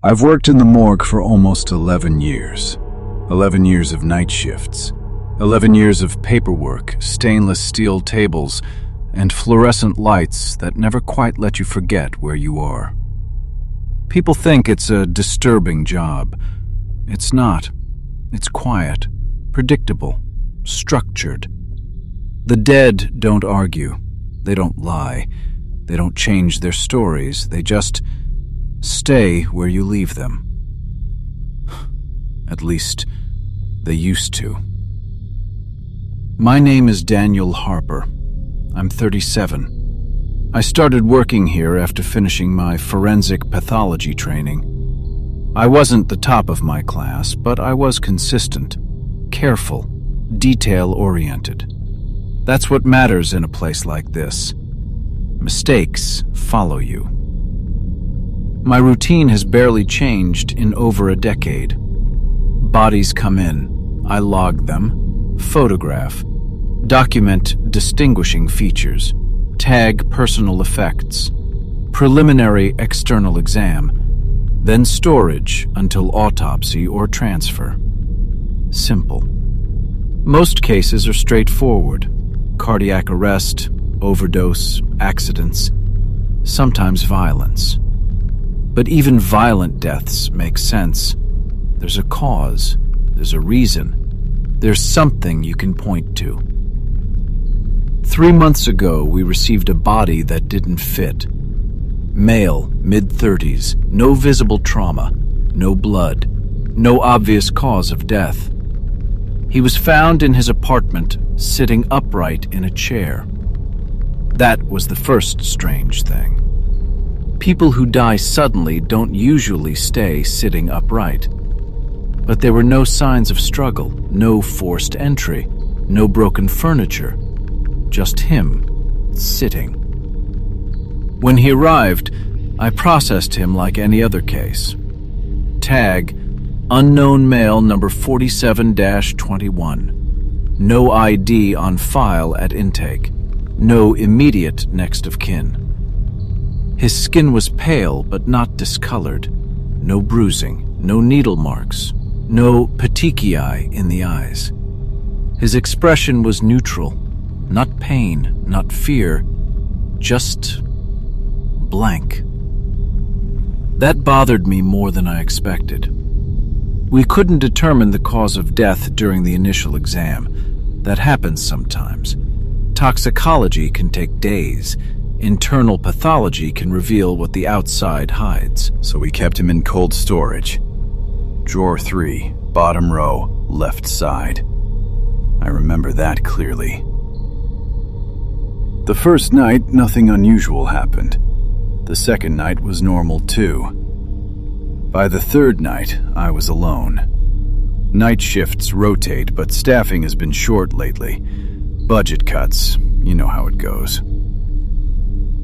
I've worked in the morgue for almost 11 years. 11 years of night shifts. 11 years of paperwork, stainless steel tables, and fluorescent lights that never quite let you forget where you are. People think it's a disturbing job. It's not. It's quiet, predictable, structured. The dead don't argue. They don't lie. They don't change their stories. They just stay where you leave them. At least, they used to. My name is Daniel Harper. I'm 37. I started working here after finishing my forensic pathology training. I wasn't the top of my class, but I was consistent, careful, detail-oriented. That's what matters in a place like this. Mistakes follow you. My routine has barely changed in over a decade. Bodies come in, I log them, photograph, document distinguishing features, tag personal effects, preliminary external exam, then storage until autopsy or transfer. Simple. Most cases are straightforward. Cardiac arrest, overdose, accidents, sometimes violence. But even violent deaths make sense. There's a cause, there's a reason, there's something you can point to. 3 months ago, we received a body that didn't fit. Male, mid-30s, no visible trauma, no blood, no obvious cause of death. He was found in his apartment, sitting upright in a chair. That was the first strange thing. People who die suddenly don't usually stay sitting upright. But there were no signs of struggle, no forced entry, no broken furniture, just him, sitting. When he arrived, I processed him like any other case. Tag, unknown male number 47-21. No ID on file at intake. No immediate next of kin. His skin was pale but not discolored. No bruising, no needle marks, no petechiae in the eyes. His expression was neutral, not pain, not fear, just blank. That bothered me more than I expected. We couldn't determine the cause of death during the initial exam. That happens sometimes. Toxicology can take days. Internal pathology can reveal what the outside hides. So we kept him in cold storage. Drawer 3, bottom row, left side. I remember that clearly. The first night, nothing unusual happened. The second night was normal too. By the third night, I was alone. Night shifts rotate, but staffing has been short lately. Budget cuts, you know how it goes.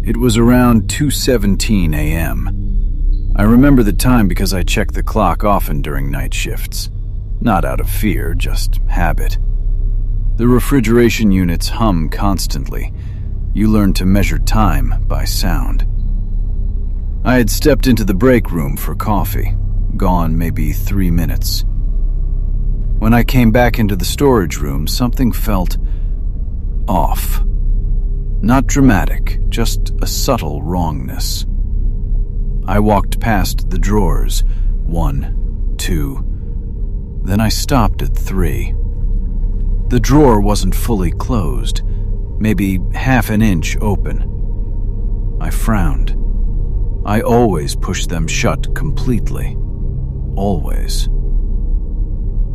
It was around 2:17 a.m. I remember the time because I checked the clock often during night shifts. Not out of fear, just habit. The refrigeration units hum constantly. You learn to measure time by sound. I had stepped into the break room for coffee, gone maybe 3 minutes. When I came back into the storage room, something felt off. Not dramatic, just a subtle wrongness. I walked past the drawers, 1, 2, then I stopped at 3. The drawer wasn't fully closed, maybe half an inch open. I frowned. I always push them shut completely. Always.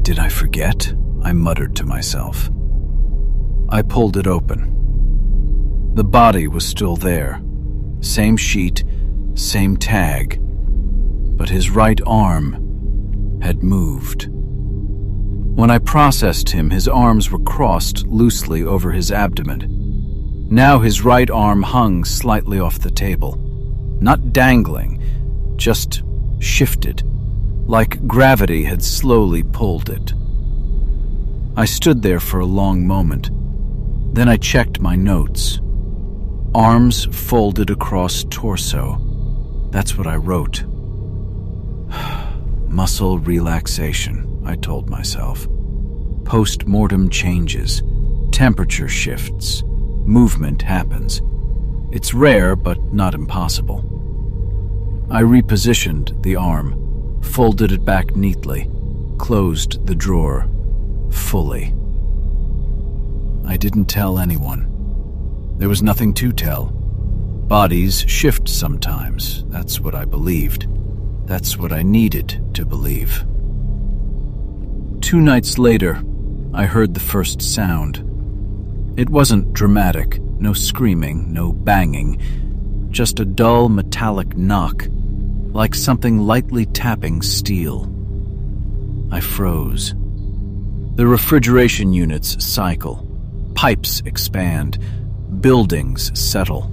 Did I forget? I muttered to myself. I pulled it open. The body was still there. Same sheet, same tag. But his right arm had moved. When I processed him, his arms were crossed loosely over his abdomen. Now his right arm hung slightly off the table. Not dangling, just shifted, like gravity had slowly pulled it. I stood there for a long moment. Then I checked my notes. Arms folded across torso. That's what I wrote. Muscle relaxation, I told myself. Post-mortem changes, temperature shifts, movement happens. It's rare, but not impossible. I repositioned the arm, folded it back neatly, closed the drawer fully. I didn't tell anyone. There was nothing to tell. Bodies shift sometimes. That's what I believed. That's what I needed to believe. 2 nights later, I heard the first sound. It wasn't dramatic, no screaming, no banging, just a dull metallic knock, like something lightly tapping steel. I froze. The refrigeration units cycle, pipes expand, buildings settle.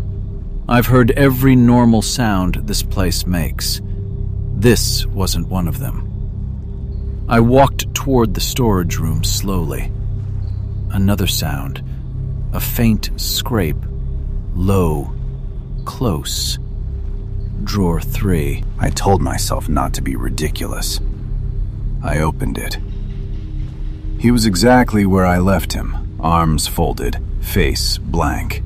I've heard every normal sound this place makes. This wasn't one of them. I walked toward the storage room slowly. Another sound, a faint scrape, low, close. Drawer 3. I told myself not to be ridiculous. I opened it. He was exactly where I left him, arms folded, face blank.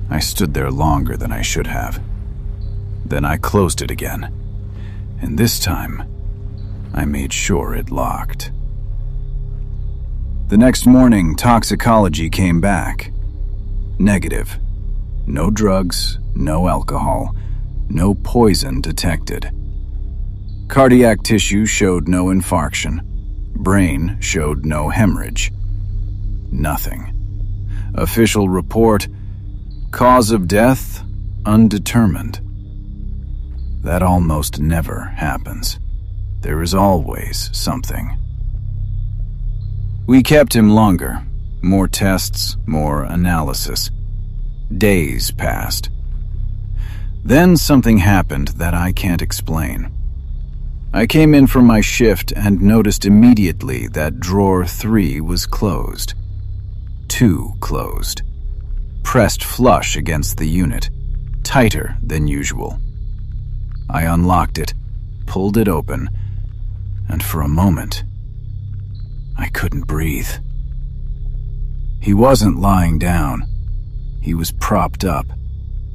I stood there longer than I should have. Then I closed it again, and this time, I made sure it locked. The next morning, toxicology came back. Negative. No drugs, no alcohol, no poison detected. Cardiac tissue showed no infarction. Brain showed no hemorrhage. Nothing. Official report, cause of death, undetermined. That almost never happens. There is always something. We kept him longer. More tests, more analysis. Days passed. Then something happened that I can't explain. I came in from my shift and noticed immediately that drawer 3 was closed. 2 closed. Pressed flush against the unit, tighter than usual. I unlocked it, pulled it open, and for a moment, I couldn't breathe. He wasn't lying down. He was propped up,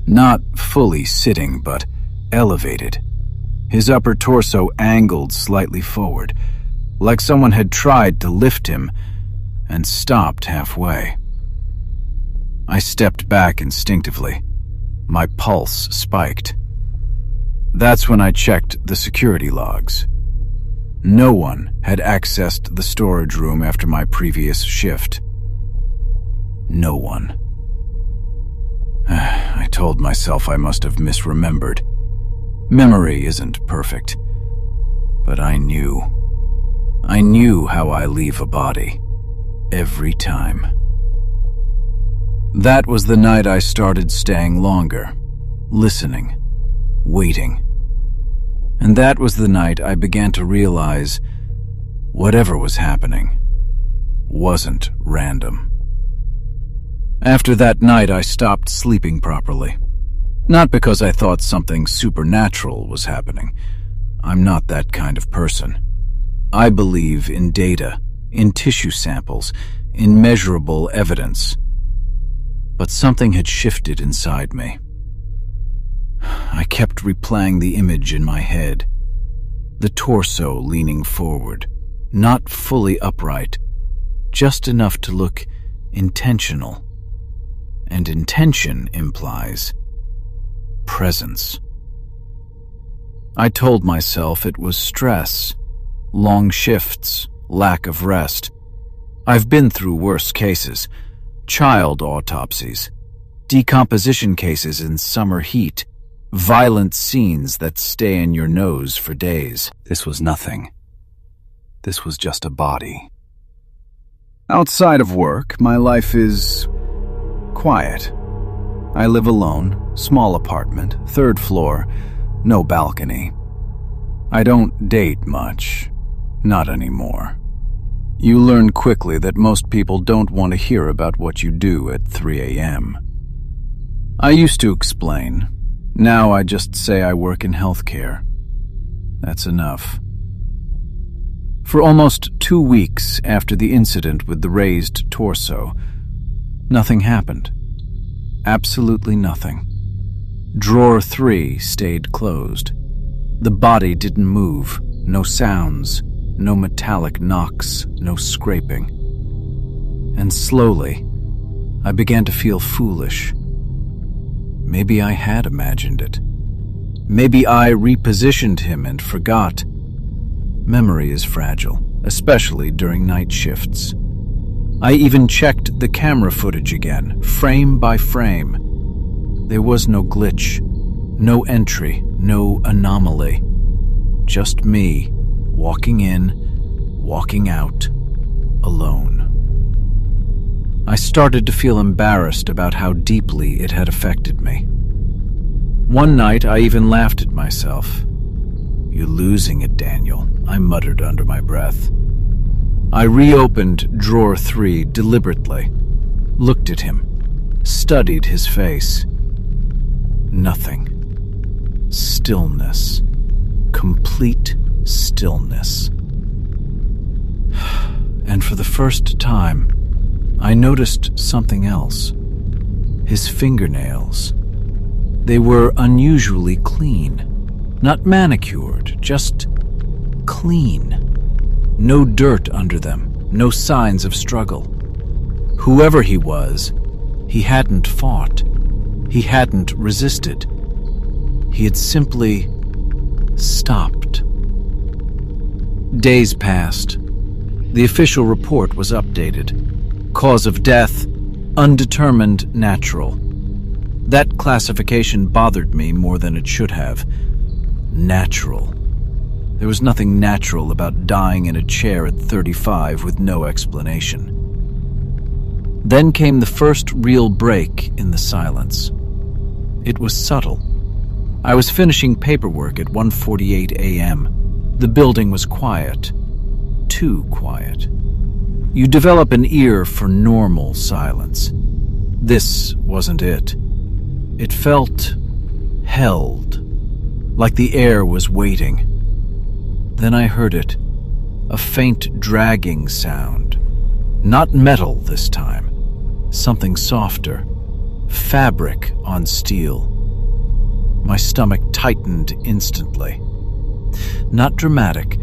not fully sitting, but elevated. His upper torso angled slightly forward, like someone had tried to lift him and stopped halfway. I stepped back instinctively. My pulse spiked. That's when I checked the security logs. No one had accessed the storage room after my previous shift. No one. I told myself I must have misremembered. Memory isn't perfect, but I knew. I knew how I leave a body, every time. That was the night I started staying longer, listening, waiting. And that was the night I began to realize whatever was happening wasn't random. After that night, I stopped sleeping properly. Not because I thought something supernatural was happening. I'm not that kind of person. I believe in data, in tissue samples, in measurable evidence. But something had shifted inside me. I kept replaying the image in my head. The torso leaning forward, not fully upright, just enough to look intentional. And intention implies presence. I told myself it was stress, long shifts, lack of rest. I've been through worse cases, child autopsies, decomposition cases in summer heat, violent scenes that stay in your nose for days. This was nothing. This was just a body. Outside of work, my life is quiet. I live alone, small apartment, 3rd floor, no balcony. I don't date much. Not anymore. You learn quickly that most people don't want to hear about what you do at 3 a.m. I used to explain. Now I just say I work in healthcare. That's enough. For almost 2 weeks after the incident with the raised torso, nothing happened. Absolutely nothing. Drawer 3 stayed closed. The body didn't move. No sounds, no metallic knocks, no scraping. And slowly, I began to feel foolish. Maybe I had imagined it. Maybe I repositioned him and forgot. Memory is fragile, especially during night shifts. I even checked the camera footage again, frame by frame. There was no glitch, no entry, no anomaly. Just me, walking in, walking out, alone. I started to feel embarrassed about how deeply it had affected me. One night, I even laughed at myself. "You're losing it, Daniel," I muttered under my breath. I reopened drawer 3 deliberately, looked at him, studied his face. Nothing. Stillness. Complete stillness. And for the first time, I noticed something else. His fingernails. They were unusually clean. Not manicured, just clean. No dirt under them, no signs of struggle. Whoever he was, he hadn't fought. He hadn't resisted. He had simply stopped. Days passed. The official report was updated. Cause of death, undetermined natural. That classification bothered me more than it should have. Natural. There was nothing natural about dying in a chair at 35 with no explanation. Then came the first real break in the silence. It was subtle. I was finishing paperwork at 1:48 a.m. The building was quiet. Too quiet. You develop an ear for normal silence. This wasn't it. It felt held, like the air was waiting. Then I heard it, a faint dragging sound. Not metal this time, something softer, fabric on steel. My stomach tightened instantly. Not dramatic,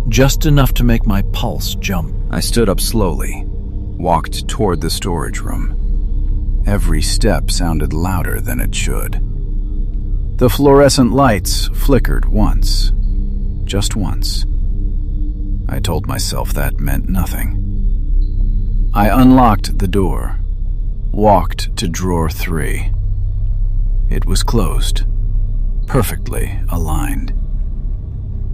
just enough to make my pulse jump. I stood up slowly, walked toward the storage room. Every step sounded louder than it should. The fluorescent lights flickered once. Just once. I told myself that meant nothing. I unlocked the door, walked to drawer 3. It was closed, perfectly aligned.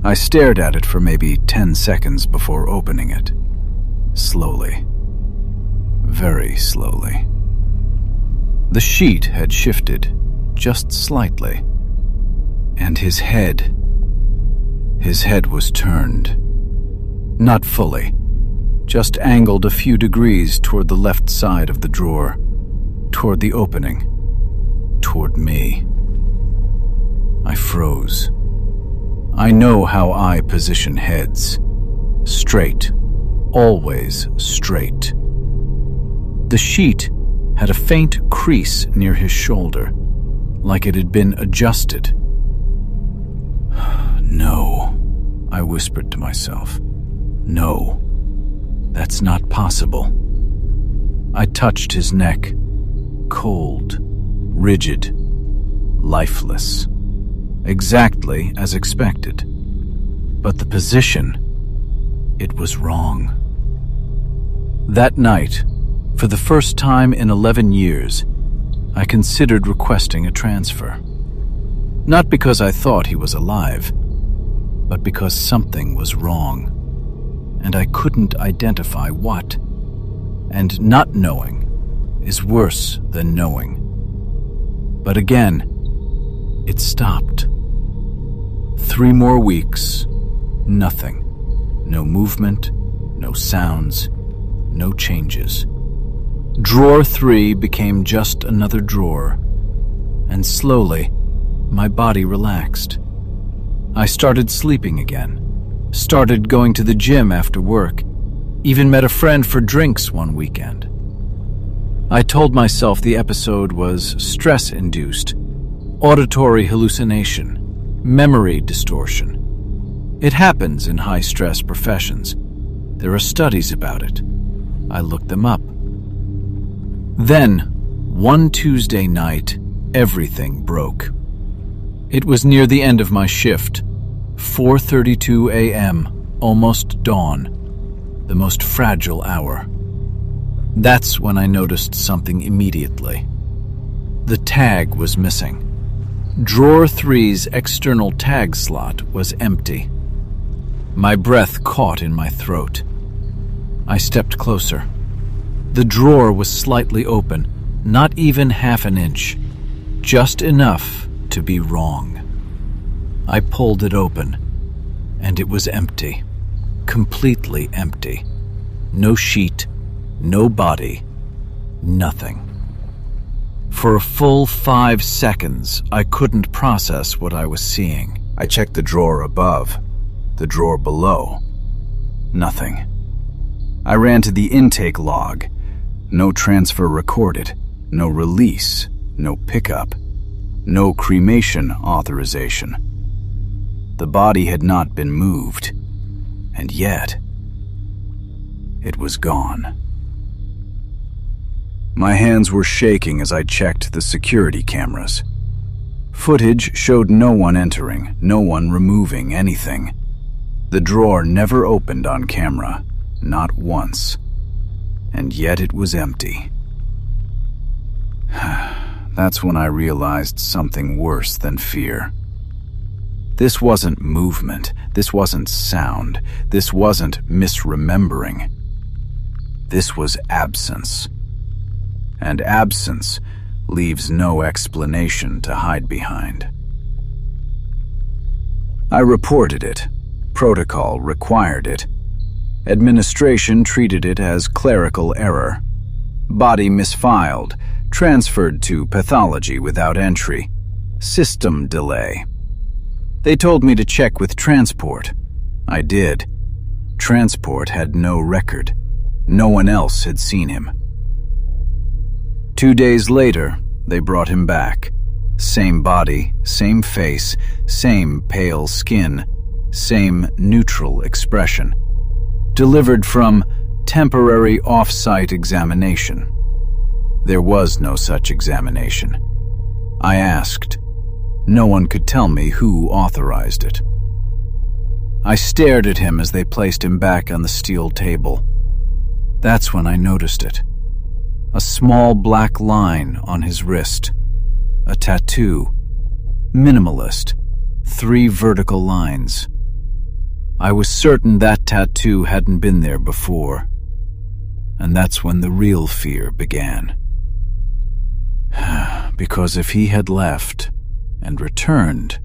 I stared at it for maybe 10 seconds before opening it. Slowly. Very slowly. The sheet had shifted, just slightly. And his head was turned. Not fully, just angled a few degrees toward the left side of the drawer, toward the opening, toward me. I froze. I know how I position heads. Straight. Always straight. The sheet had a faint crease near his shoulder, like it had been adjusted. No, I whispered to myself. No, that's not possible. I touched his neck. Cold, rigid, lifeless. Exactly as expected. But the position, it was wrong. That night, for the first time in 11 years, I considered requesting a transfer. Not because I thought he was alive, but because something was wrong, and I couldn't identify what. And not knowing is worse than knowing. But again, it stopped. 3 more weeks, nothing. No movement, no sounds, no changes. Drawer 3 became just another drawer, and slowly, my body relaxed. I started sleeping again, Started going to the gym after work. Even met a friend for drinks one weekend. I told myself the episode was stress-induced, auditory hallucination, memory distortion. It happens in high-stress professions. There are studies about it. I looked them up. Then, one Tuesday night, everything broke. It was near the end of my shift, 4:32 a.m., almost dawn, the most fragile hour. That's when I noticed something immediately. The tag was missing. Drawer 3's external tag slot was empty. My breath caught in my throat. I stepped closer. The drawer was slightly open, not even half an inch, just enough to be wrong. I pulled it open, and it was empty, completely empty. No sheet, no body, nothing. For a full 5 seconds, I couldn't process what I was seeing. I checked the drawer above, the drawer below. Nothing. I ran to the intake log. No transfer recorded, no release, no pickup, no cremation authorization. The body had not been moved, and yet it was gone. My hands were shaking as I checked the security cameras. Footage showed no one entering, no one removing anything. The drawer never opened on camera, not once. And yet it was empty. That's when I realized something worse than fear. This wasn't movement, this wasn't sound, this wasn't misremembering. This was absence. And absence leaves no explanation to hide behind. I reported it. Protocol required it. Administration treated it as clerical error. Body misfiled, transferred to pathology without entry. System delay. They told me to check with transport. I did. Transport had no record. No one else had seen him. 2 days later, they brought him back. Same body, same face, same pale skin, same neutral expression. Delivered from temporary off-site examination. There was no such examination. I asked. No one could tell me who authorized it. I stared at him as they placed him back on the steel table. That's when I noticed it. A small black line on his wrist. A tattoo. Minimalist. 3 vertical lines. I was certain that tattoo hadn't been there before. And that's when the real fear began. Because if he had left and returned,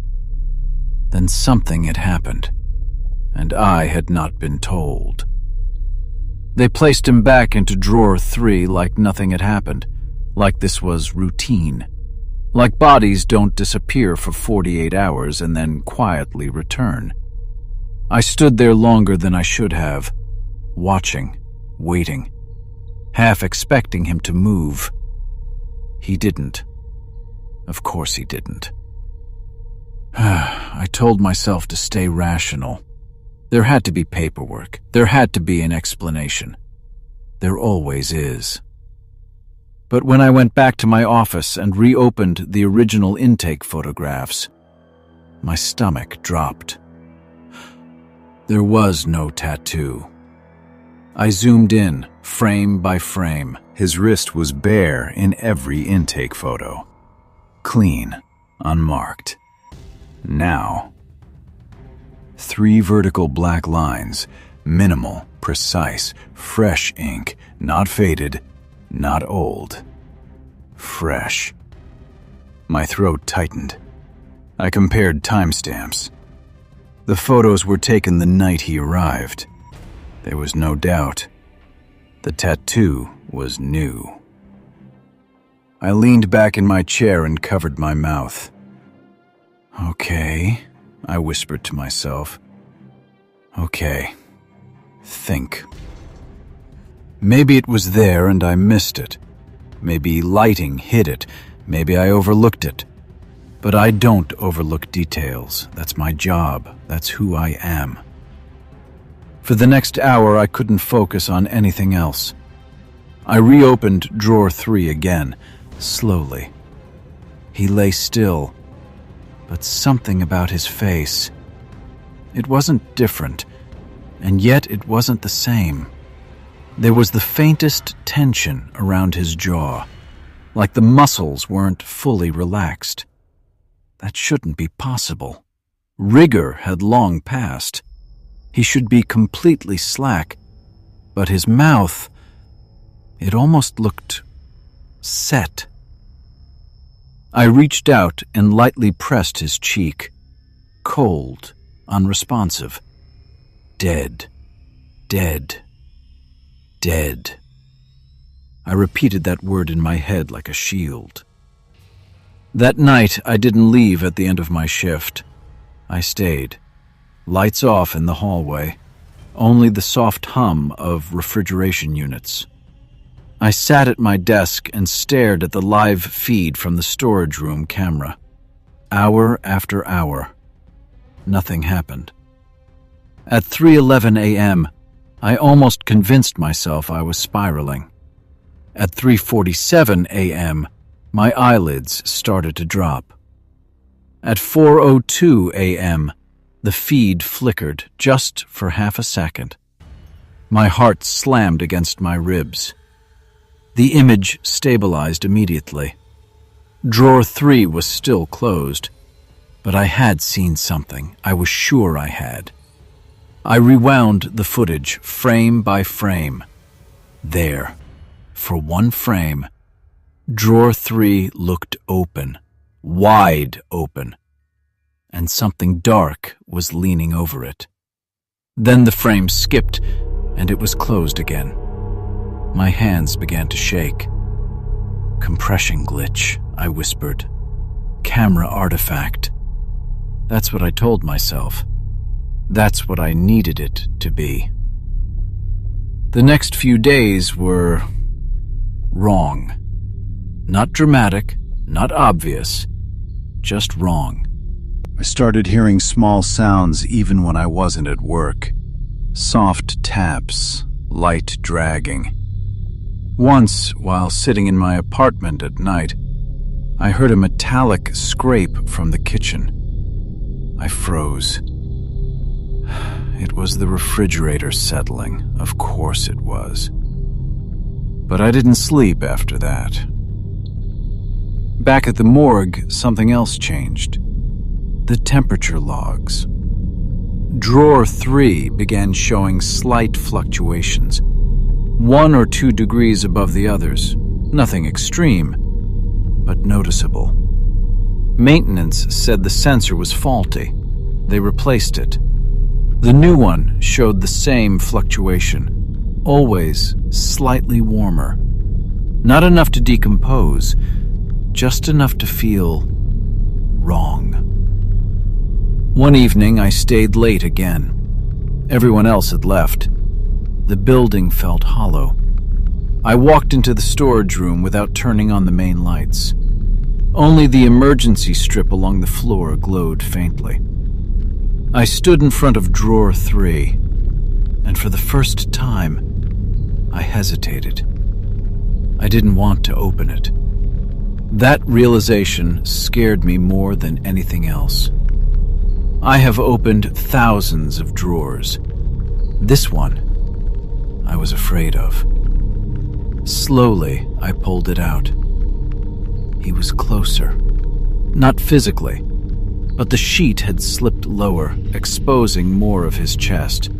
then something had happened, and I had not been told. They placed him back into drawer 3 like nothing had happened, like this was routine. Like bodies don't disappear for 48 hours and then quietly return. I stood there longer than I should have, watching, waiting, half expecting him to move. He didn't. Of course he didn't. I told myself to stay rational. There had to be paperwork. There had to be an explanation. There always is. But when I went back to my office and reopened the original intake photographs, my stomach dropped. There was no tattoo. I zoomed in, frame by frame. His wrist was bare in every intake photo. Clean, unmarked. Now, 3 vertical black lines, minimal, precise, fresh ink, not faded, not old. Fresh. My throat tightened. I compared timestamps. The photos were taken the night he arrived. There was no doubt. The tattoo was new. I leaned back in my chair and covered my mouth. Okay, I whispered to myself. Okay. Think. Maybe it was there and I missed it. Maybe lighting hid it. Maybe I overlooked it. But I don't overlook details. That's my job. That's who I am. For the next hour, I couldn't focus on anything else. I reopened drawer 3 again, slowly. He lay still, but something about his face. It wasn't different, and yet it wasn't the same. There was the faintest tension around his jaw, like the muscles weren't fully relaxed. That shouldn't be possible. Rigor had long passed. He should be completely slack, but his mouth, it almost looked set. I reached out and lightly pressed his cheek. Cold, unresponsive. Dead, dead, dead. I repeated that word in my head like a shield. That night, I didn't leave at the end of my shift. I stayed. Lights off in the hallway. Only the soft hum of refrigeration units. I sat at my desk and stared at the live feed from the storage room camera. Hour after hour. Nothing happened. At 3:11 a.m., I almost convinced myself I was spiraling. At 3:47 a.m., my eyelids started to drop. At 4:02 a.m., the feed flickered just for half a second. My heart slammed against my ribs. The image stabilized immediately. Drawer 3 was still closed, but I had seen something. I was sure I had. I rewound the footage frame by frame. There, for one frame, Drawer 3 looked open, wide open, and something dark was leaning over it. Then the frame skipped, and it was closed again. My hands began to shake. Compression glitch, I whispered. Camera artifact. That's what I told myself. That's what I needed it to be. The next few days were wrong. Not dramatic, not obvious, just wrong. I started hearing small sounds even when I wasn't at work. Soft taps, light dragging. Once, while sitting in my apartment at night, I heard a metallic scrape from the kitchen. I froze. It was the refrigerator settling. Of course it was. But I didn't sleep after that. Back at the morgue, something else changed. The temperature logs. Drawer 3 began showing slight fluctuations. 1 or 2 degrees above the others. Nothing extreme, but noticeable. Maintenance said the sensor was faulty. They replaced it. The new one showed the same fluctuation, always slightly warmer. Not enough to decompose, just enough to feel wrong. One evening, I stayed late again. Everyone else had left. The building felt hollow. I walked into the storage room without turning on the main lights. Only the emergency strip along the floor glowed faintly. I stood in front of drawer 3, and for the first time, I hesitated. I didn't want to open it. That realization scared me more than anything else. I have opened thousands of drawers. This one, I was afraid of. Slowly, I pulled it out. He was closer. Not physically, but the sheet had slipped lower, exposing more of his chest.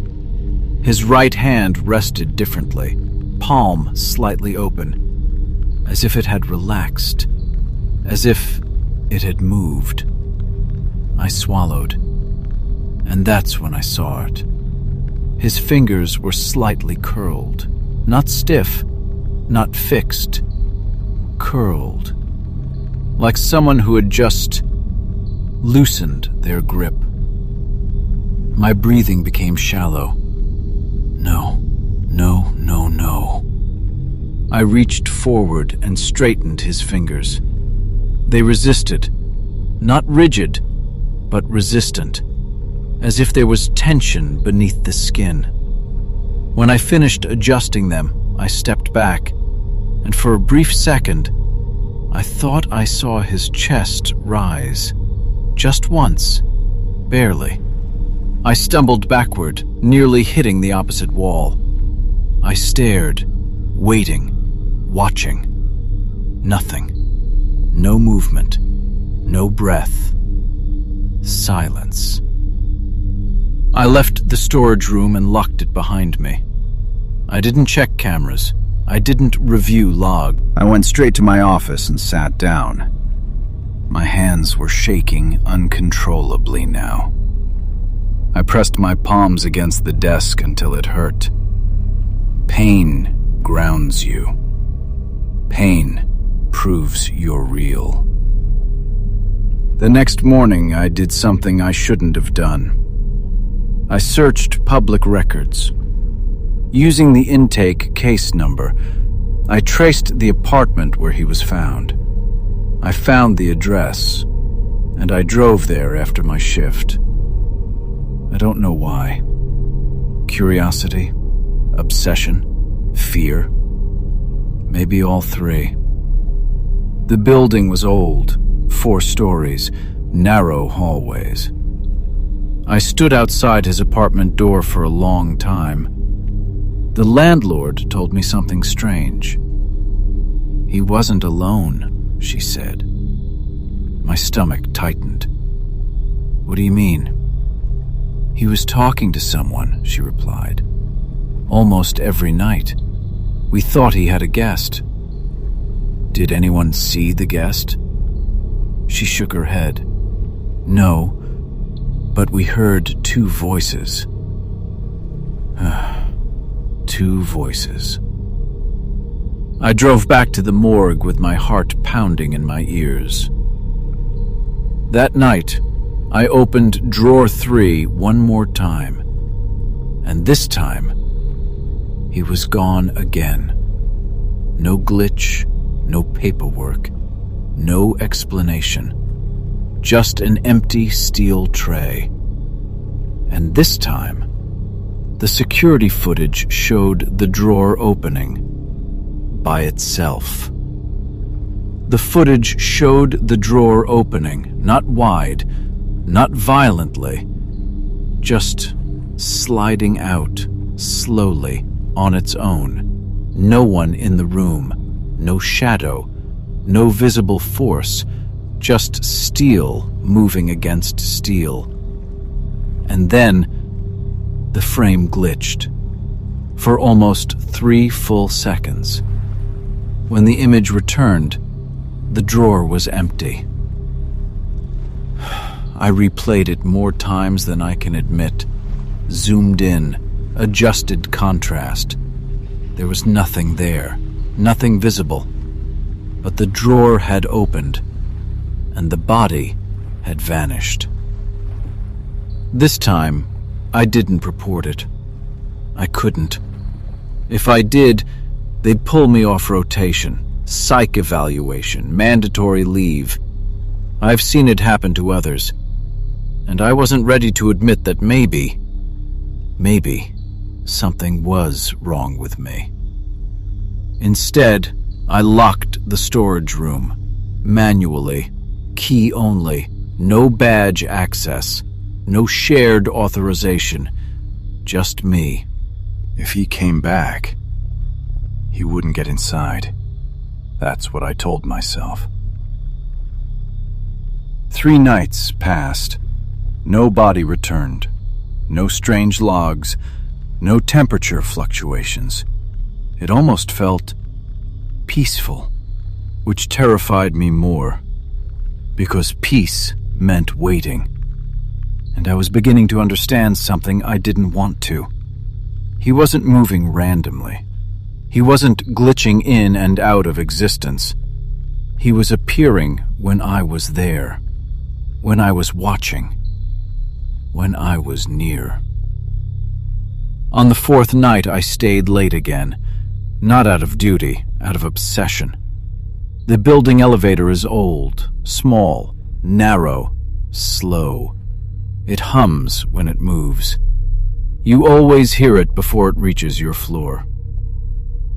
His right hand rested differently, palm slightly open, as if it had relaxed, as if it had moved. I swallowed, and that's when I saw it. His fingers were slightly curled, not stiff, not fixed, curled, like someone who had just loosened their grip. My breathing became shallow. No, no, no, no. I reached forward and straightened his fingers. They resisted, not rigid, but resistant, as if there was tension beneath the skin. When I finished adjusting them, I stepped back, and for a brief second, I thought I saw his chest rise. Just once, barely. I stumbled backward, nearly hitting the opposite wall. I stared, waiting, watching. Nothing. No movement. No breath. Silence. I left the storage room and locked it behind me. I didn't check cameras. I didn't review log. I went straight to my office and sat down. My hands were shaking uncontrollably now. I pressed my palms against the desk until it hurt. Pain grounds you. Pain proves you're real. The next morning, I did something I shouldn't have done. I searched public records. Using the intake case number, I traced the apartment where he was found. I found the address, and I drove there after my shift. I don't know why. Curiosity, obsession, fear. Maybe all three. The building was old, 4 stories, narrow hallways. I stood outside his apartment door for a long time. The landlord told me something strange. He wasn't alone, she said. My stomach tightened. What do you mean? He was talking to someone, she replied. Almost every night. We thought he had a guest. Did anyone see the guest? She shook her head. No, but we heard 2 voices. 2 voices. I drove back to the morgue with my heart pounding in my ears. That night, I opened drawer 3 one more time, and this time, he was gone again. No glitch, no paperwork, no explanation. Just an empty steel tray. And this time, the security footage showed the drawer opening by itself. The footage showed the drawer opening, not wide, not violently, just sliding out slowly on its own. No one in the room, no shadow, no visible force, just steel moving against steel. And then the frame glitched for almost 3 full seconds. When the image returned, the drawer was empty. I replayed it more times than I can admit, zoomed in, adjusted contrast. There was nothing there, nothing visible, but the drawer had opened, and the body had vanished. This time, I didn't report it. I couldn't. If I did, they'd pull me off rotation, psych evaluation, mandatory leave. I've seen it happen to others, and I wasn't ready to admit that maybe something was wrong with me. Instead, I locked the storage room, manually, key only, no badge access, no shared authorization, just me. If he came back, he wouldn't get inside. That's what I told myself. 3 nights passed. No body returned. No strange logs. No temperature fluctuations. It almost felt peaceful, which terrified me more, because peace meant waiting. And I was beginning to understand something I didn't want to. He wasn't moving randomly. He wasn't glitching in and out of existence. He was appearing when I was there, when I was watching. when I was near. On the fourth night, I stayed late again, not out of duty, out of obsession. The building elevator is old, small, narrow, slow. It hums when it moves. You always hear it before it reaches your floor.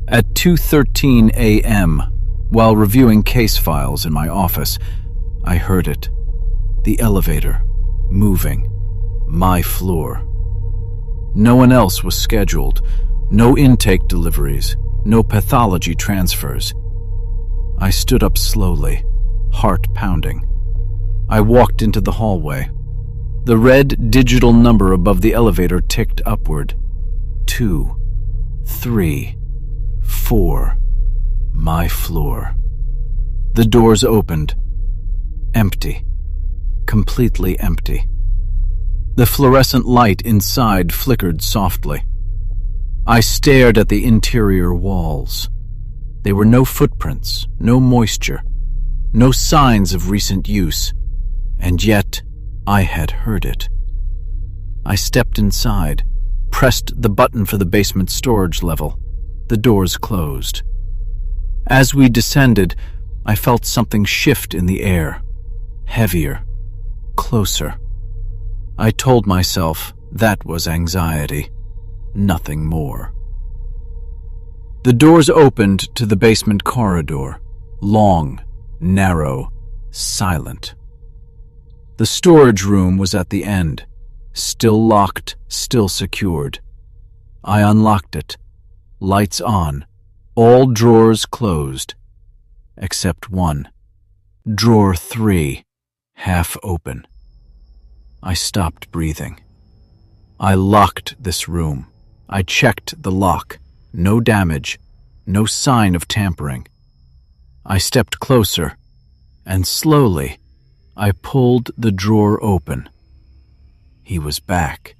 At 2:13 a.m., while reviewing case files in my office, I heard it. The elevator, moving, my floor. No one else was scheduled, no intake deliveries, no pathology transfers. I stood up slowly, heart pounding. I walked into the hallway. The red digital number above the elevator ticked upward. 2, 3, 4. My floor. The doors opened. Empty. Completely empty. The fluorescent light inside flickered softly. I stared at the interior walls. There were no footprints, no moisture, no signs of recent use, and yet I had heard it. I stepped inside, pressed the button for the basement storage level. The doors closed. As we descended, I felt something shift in the air, heavier, closer. I told myself that was anxiety, nothing more. The doors opened to the basement corridor, long, narrow, silent. The storage room was at the end, still locked, still secured. I unlocked it, lights on, all drawers closed, except one, drawer 3, half open. I stopped breathing. I locked this room. I checked the lock. No damage, no sign of tampering. I stepped closer, and slowly, I pulled the drawer open. He was back,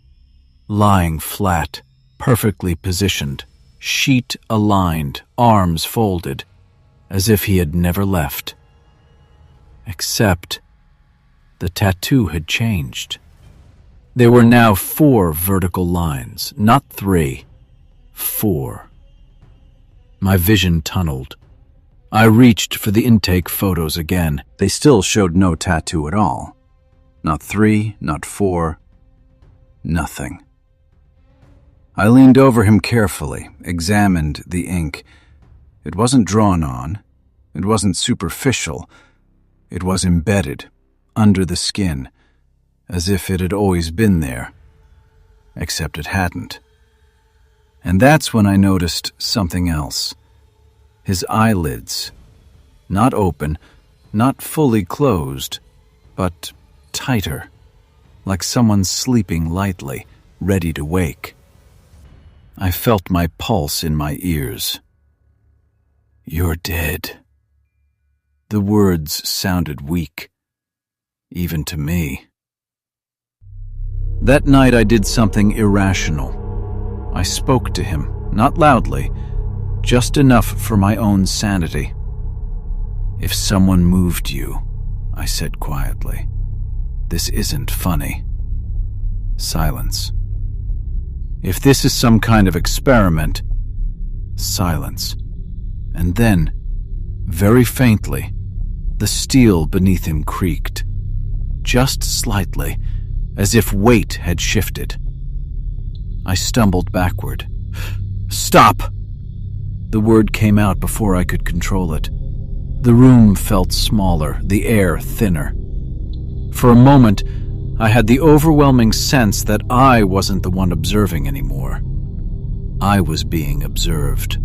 lying flat, perfectly positioned, sheet aligned, arms folded, as if he had never left. Except the tattoo had changed. There were now 4 vertical lines, not 3, 4. My vision tunneled. I reached for the intake photos again. They still showed no tattoo at all. Not 3, not 4, nothing. I leaned over him carefully, examined the ink. It wasn't drawn on. It wasn't superficial. It was embedded, under the skin, as if it had always been there. Except it hadn't. And that's when I noticed something else. His eyelids, not open, not fully closed, but tighter, like someone sleeping lightly, ready to wake. I felt my pulse in my ears. "You're dead." The words sounded weak, even to me. That night I did something irrational. I spoke to him, not loudly, just enough for my own sanity. "If someone moved you," I said quietly, "this isn't funny." Silence. "If this is some kind of experiment," silence. And then, very faintly, the steel beneath him creaked, just slightly, as if weight had shifted. I stumbled backward. "Stop!" The word came out before I could control it. The room felt smaller, the air thinner. For a moment, I had the overwhelming sense that I wasn't the one observing anymore. I was being observed.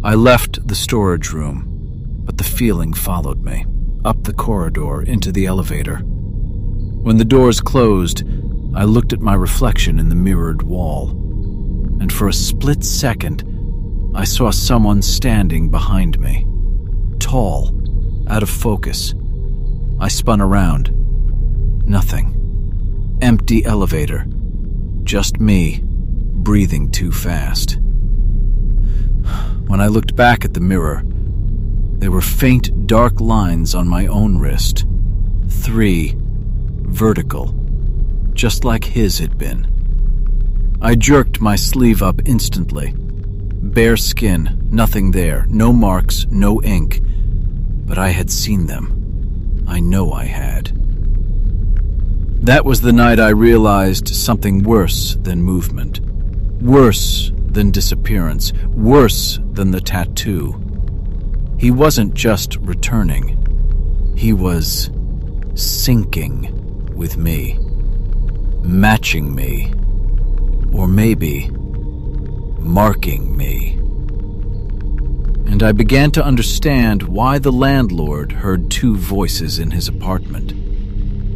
I left the storage room, but the feeling followed me, up the corridor, into the elevator. When the doors closed, I looked at my reflection in the mirrored wall, and for a split second, I saw someone standing behind me. Tall, out of focus. I spun around. Nothing. Empty elevator. Just me, breathing too fast. When I looked back at the mirror, there were faint dark lines on my own wrist. 3, vertical, just like his had been. I jerked my sleeve up instantly. Bare skin, nothing there, no marks, no ink. But I had seen them. I know I had. That was the night I realized something worse than movement. Worse than disappearance. Worse than the tattoo. He wasn't just returning. He was syncing with me. Matching me. Or maybe marking me. And I began to understand why the landlord heard two voices in his apartment.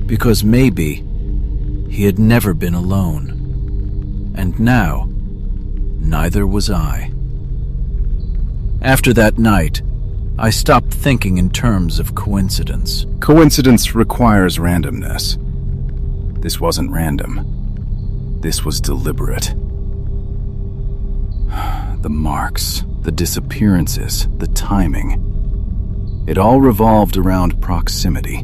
Because maybe he had never been alone. And now, neither was I. After that night, I stopped thinking in terms of coincidence. Coincidence requires randomness. This wasn't random. This was deliberate. The marks, the disappearances, the timing. It all revolved around proximity.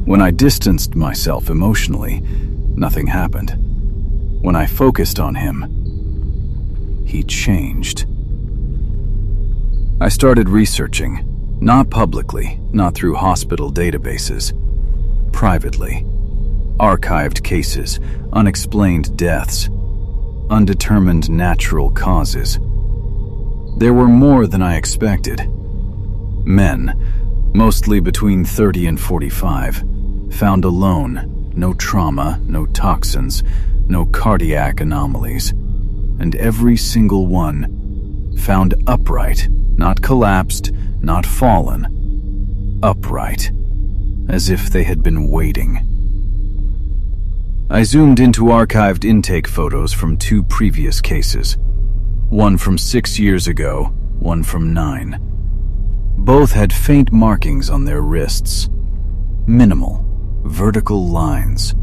When I distanced myself emotionally, nothing happened. When I focused on him, he changed. I started researching, not publicly, not through hospital databases, privately. Archived cases, unexplained deaths, undetermined natural causes. There were more than I expected. Men, mostly between 30 and 45, found alone, no trauma, no toxins, no cardiac anomalies, and every single one found upright, not collapsed, not fallen, upright, as if they had been waiting. I zoomed into archived intake photos from two previous cases. One from 6 years ago, one from 9. Both had faint markings on their wrists. Minimal, vertical lines.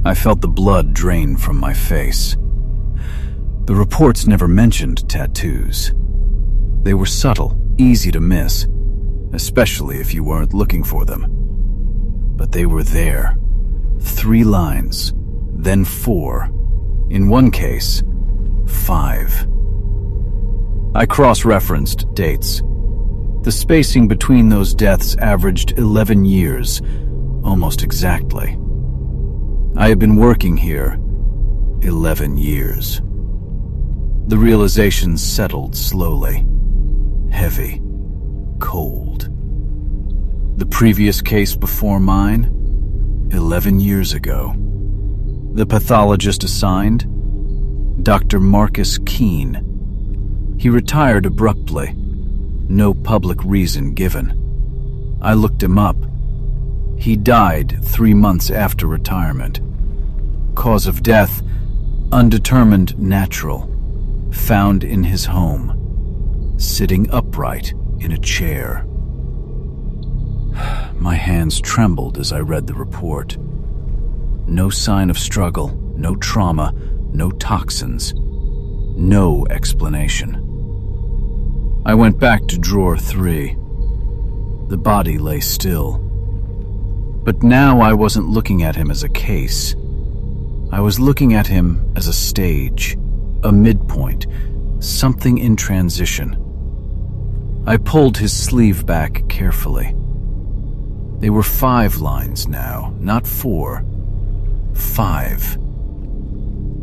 I felt the blood drain from my face. The reports never mentioned tattoos. They were subtle, easy to miss, especially if you weren't looking for them. But they were there. 3 lines, then 4. In one case, 5. I cross-referenced dates. The spacing between those deaths averaged 11 years, almost exactly. I had been working here 11 years. The realization settled slowly, heavy, cold. The previous case before mine, 11 years ago. The pathologist assigned? Dr. Marcus Keene. He retired abruptly. No public reason given. I looked him up. He died 3 months after retirement. Cause of death, undetermined natural. Found in his home, sitting upright in a chair. My hands trembled as I read the report. No sign of struggle, no trauma, no toxins, no explanation. I went back to drawer 3. The body lay still. But now I wasn't looking at him as a case. I was looking at him as a stage, a midpoint, something in transition. I pulled his sleeve back carefully. They were 5 lines now, not 4. 5.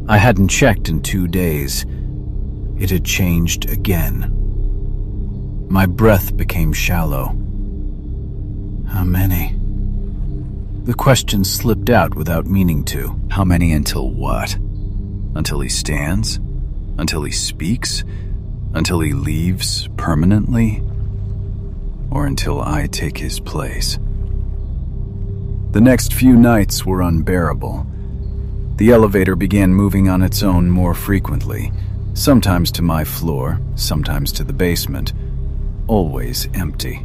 I hadn't checked in 2 days. It had changed again. My breath became shallow. How many? The question slipped out without meaning to. How many until what? Until he stands? Until he speaks? Until he leaves permanently? Or until I take his place? The next few nights were unbearable. The elevator began moving on its own more frequently, sometimes to my floor, sometimes to the basement, always empty.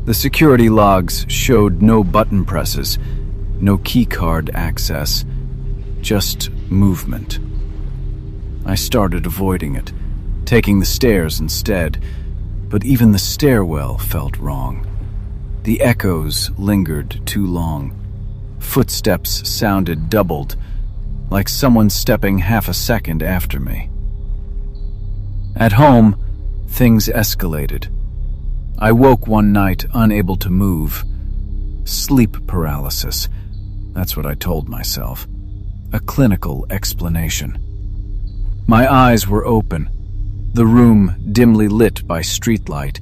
The security logs showed no button presses, no keycard access, just movement. I started avoiding it, taking the stairs instead, but even the stairwell felt wrong. The echoes lingered too long. Footsteps sounded doubled, like someone stepping half a second after me. At home, things escalated. I woke one night unable to move. Sleep paralysis. That's what I told myself. A clinical explanation. My eyes were open, the room dimly lit by streetlight,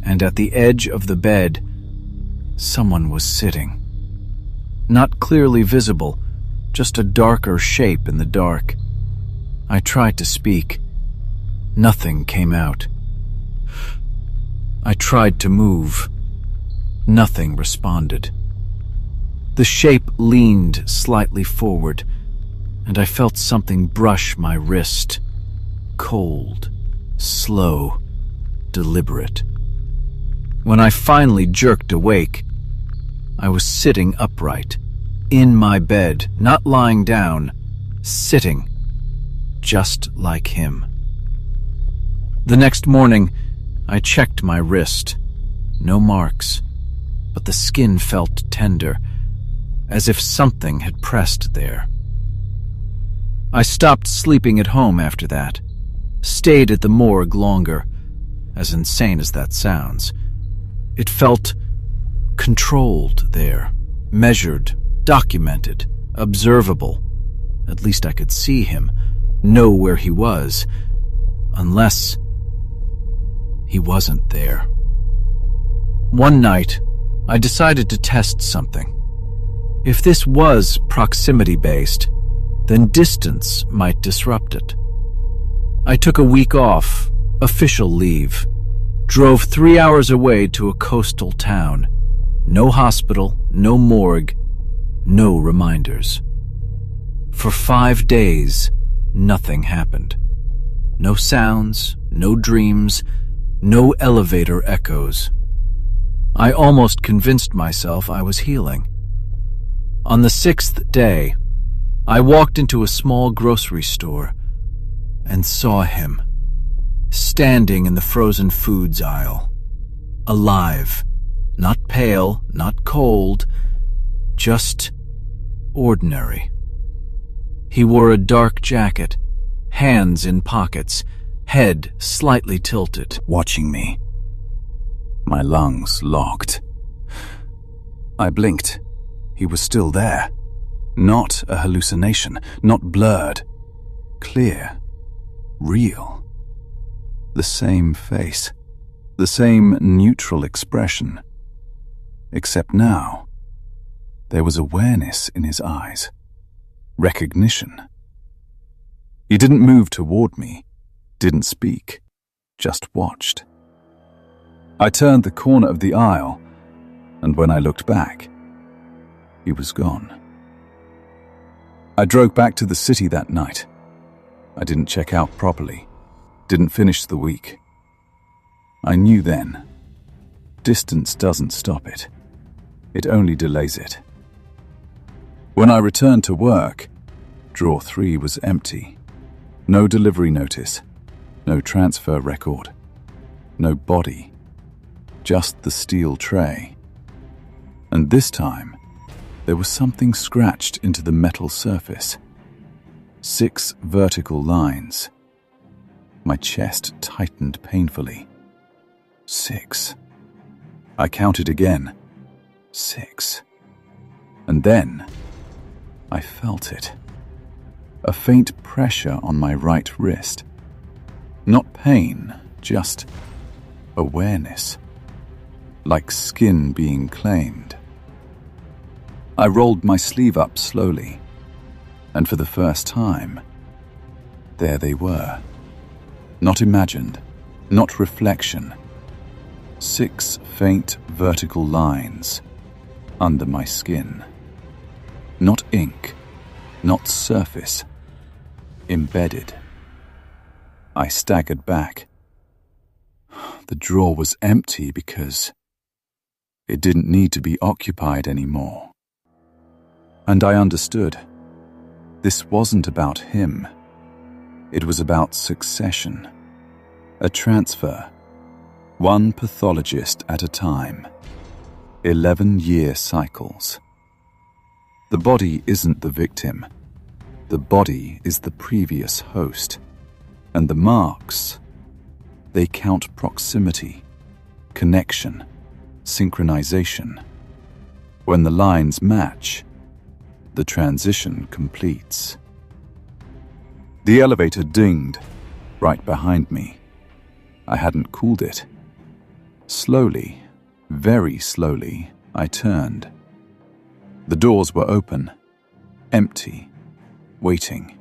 and at the edge of the bed, someone was sitting. Not clearly visible, just a darker shape in the dark. I tried to speak. Nothing came out. I tried to move. Nothing responded. The shape leaned slightly forward, and I felt something brush my wrist. Cold, slow, deliberate. When I finally jerked awake, I was sitting upright, in my bed, not lying down, sitting, just like him. The next morning, I checked my wrist. No marks, but the skin felt tender, as if something had pressed there. I stopped sleeping at home after that, stayed at the morgue longer, as insane as that sounds. It felt controlled there, measured, documented, observable. At least I could see him, know where he was, unless he wasn't there. One night, I decided to test something. If this was proximity-based, then distance might disrupt it. I took a week off, official leave, drove 3 hours away to a coastal town. No hospital, no morgue, no reminders. For 5 days, nothing happened. No sounds, no dreams, no elevator echoes. I almost convinced myself I was healing. On the 6th day, I walked into a small grocery store and saw him, standing in the frozen foods aisle, alive, not pale, not cold, just ordinary. He wore a dark jacket, hands in pockets, head slightly tilted, watching me. My lungs locked. I blinked. He was still there. Not a hallucination, not blurred. Clear. Real. The same face. The same neutral expression. Except now, there was awareness in his eyes. Recognition. He didn't move toward me, didn't speak, just watched. I turned the corner of the aisle, and when I looked back, he was gone. I drove back to the city that night. I didn't check out properly, didn't finish the week. I knew then, distance doesn't stop it. It only delays it. When I returned to work, drawer 3 was empty. No delivery notice, no transfer record, no body, just the steel tray. And this time, there was something scratched into the metal surface. 6 vertical lines. My chest tightened painfully. 6. I counted again. 6. And then, I felt it. A faint pressure on my right wrist. Not pain, just awareness. Like skin being claimed. I rolled my sleeve up slowly, and for the first time, there they were. Not imagined, not reflection. 6 faint vertical lines under my skin. Not ink, not surface. Embedded. I staggered back. The drawer was empty because it didn't need to be occupied anymore. And I understood. This wasn't about him. It was about succession. A transfer. 1 pathologist at a time. 11-year cycles. The body isn't the victim. The body is the previous host. And the marks, they count proximity, connection, synchronization. When the lines match, the transition completes. The elevator dinged right behind me. I hadn't cooled it. Slowly, very slowly, I turned. The doors were open, empty, waiting.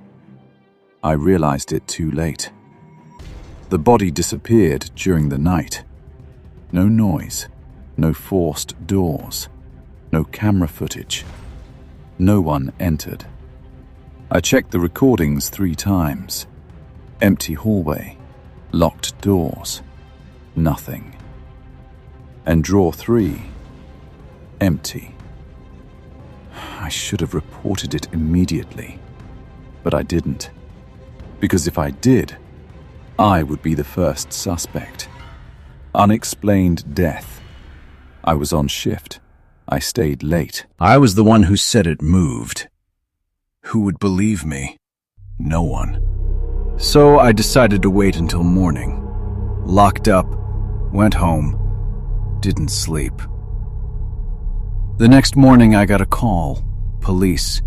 I realized it too late. The body disappeared during the night. No noise, no forced doors, no camera footage. No one entered. I checked the recordings 3 times. Empty hallway, locked doors, nothing. And drawer 3, empty. I should have reported it immediately, but I didn't. Because if I did, I would be the first suspect. Unexplained death. I was on shift. I stayed late. I was the one who said it moved. Who would believe me? No one. So I decided to wait until morning. Locked up, went home, didn't sleep. The next morning I got a call. Police.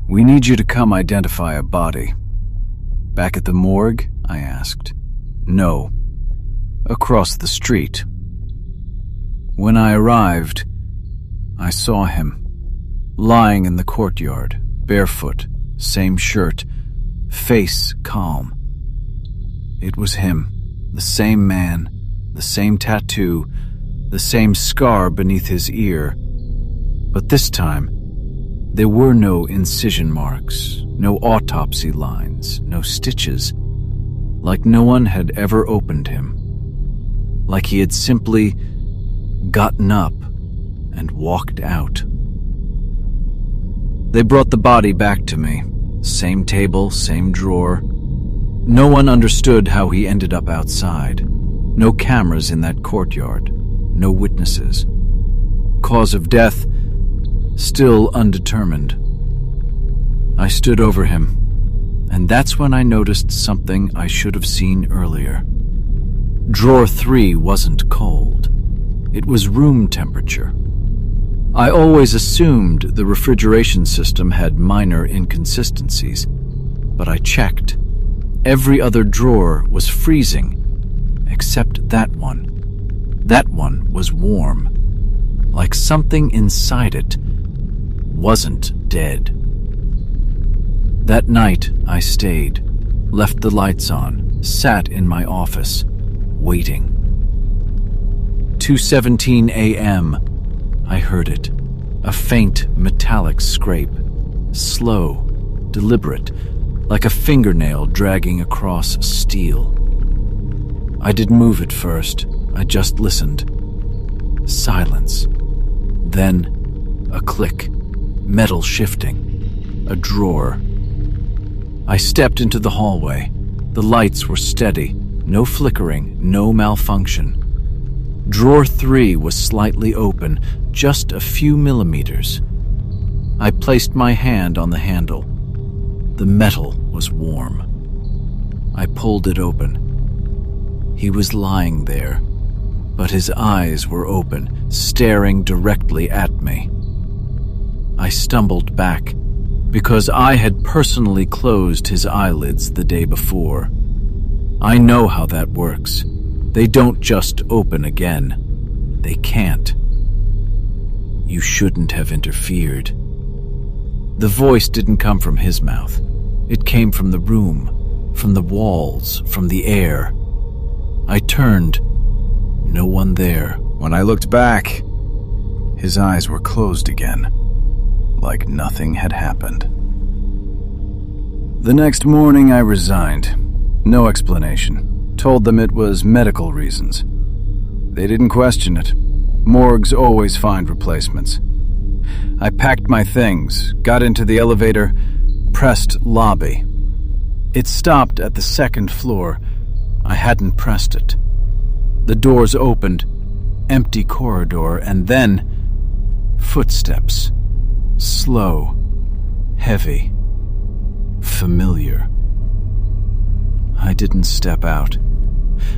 We need you to come identify a body. Back at the morgue? I asked. No. Across the street. When I arrived, I saw him, lying in the courtyard, barefoot, same shirt, face calm. It was him, the same man, the same tattoo, the same scar beneath his ear. But this time, there were no incision marks, no autopsy lines, no stitches, like no one had ever opened him, like he had simply gotten up and walked out. They brought the body back to me, same table, same drawer. No one understood how he ended up outside. No cameras in that courtyard, no witnesses. Cause of death, still undetermined. I stood over him, and that's when I noticed something I should have seen earlier. Drawer 3 wasn't cold. It was room temperature. I always assumed the refrigeration system had minor inconsistencies, but I checked. Every other drawer was freezing, except that one. That one was warm, like something inside it wasn't dead. That night, I stayed, left the lights on, sat in my office, waiting. 2:17 a.m., I heard it, a faint metallic scrape, slow, deliberate, like a fingernail dragging across steel. I didn't move at first, I just listened. Silence. Then, a click, metal shifting, a drawer. I stepped into the hallway. The lights were steady, no flickering, no malfunction. Drawer 3 was slightly open, just a few millimeters. I placed my hand on the handle. The metal was warm. I pulled it open. He was lying there, but his eyes were open, staring directly at me. I stumbled back, because I had personally closed his eyelids the day before. I know how that works. They don't just open again. They can't. You shouldn't have interfered. The voice didn't come from his mouth. It came from the room, from the walls, from the air. I turned. No one there. When I looked back, his eyes were closed again, like nothing had happened. The next morning I resigned. No explanation. Told them it was medical reasons. They didn't question it. Morgues always find replacements. I packed my things, got into the elevator, pressed lobby. It stopped at the 2nd floor. I hadn't pressed it. The doors opened, empty corridor, and then footsteps. Slow, heavy, familiar. I didn't step out.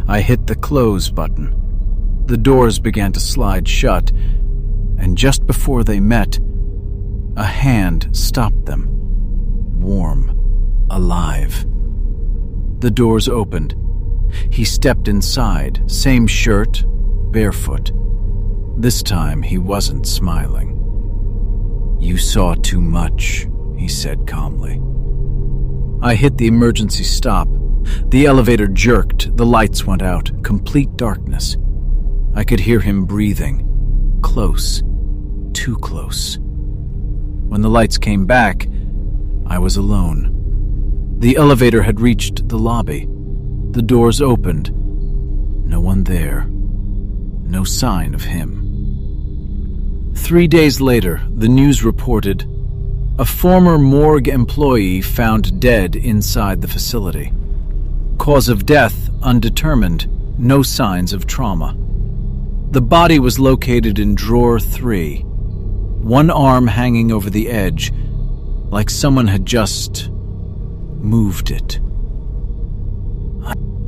I hit the close button. The doors began to slide shut, and just before they met, a hand stopped them. Warm, alive. The doors opened. He stepped inside, same shirt, barefoot. This time he wasn't smiling. "You saw too much," he said calmly. I hit the emergency stop. The elevator jerked, the lights went out, complete darkness. I could hear him breathing. Close, too close. When the lights came back, I was alone. The elevator had reached the lobby. The doors opened. No one there. No sign of him. 3 days later, the news reported a former morgue employee found dead inside the facility. Cause of death undetermined, no signs of trauma. The body was located in drawer 3, one arm hanging over the edge, like someone had just moved it.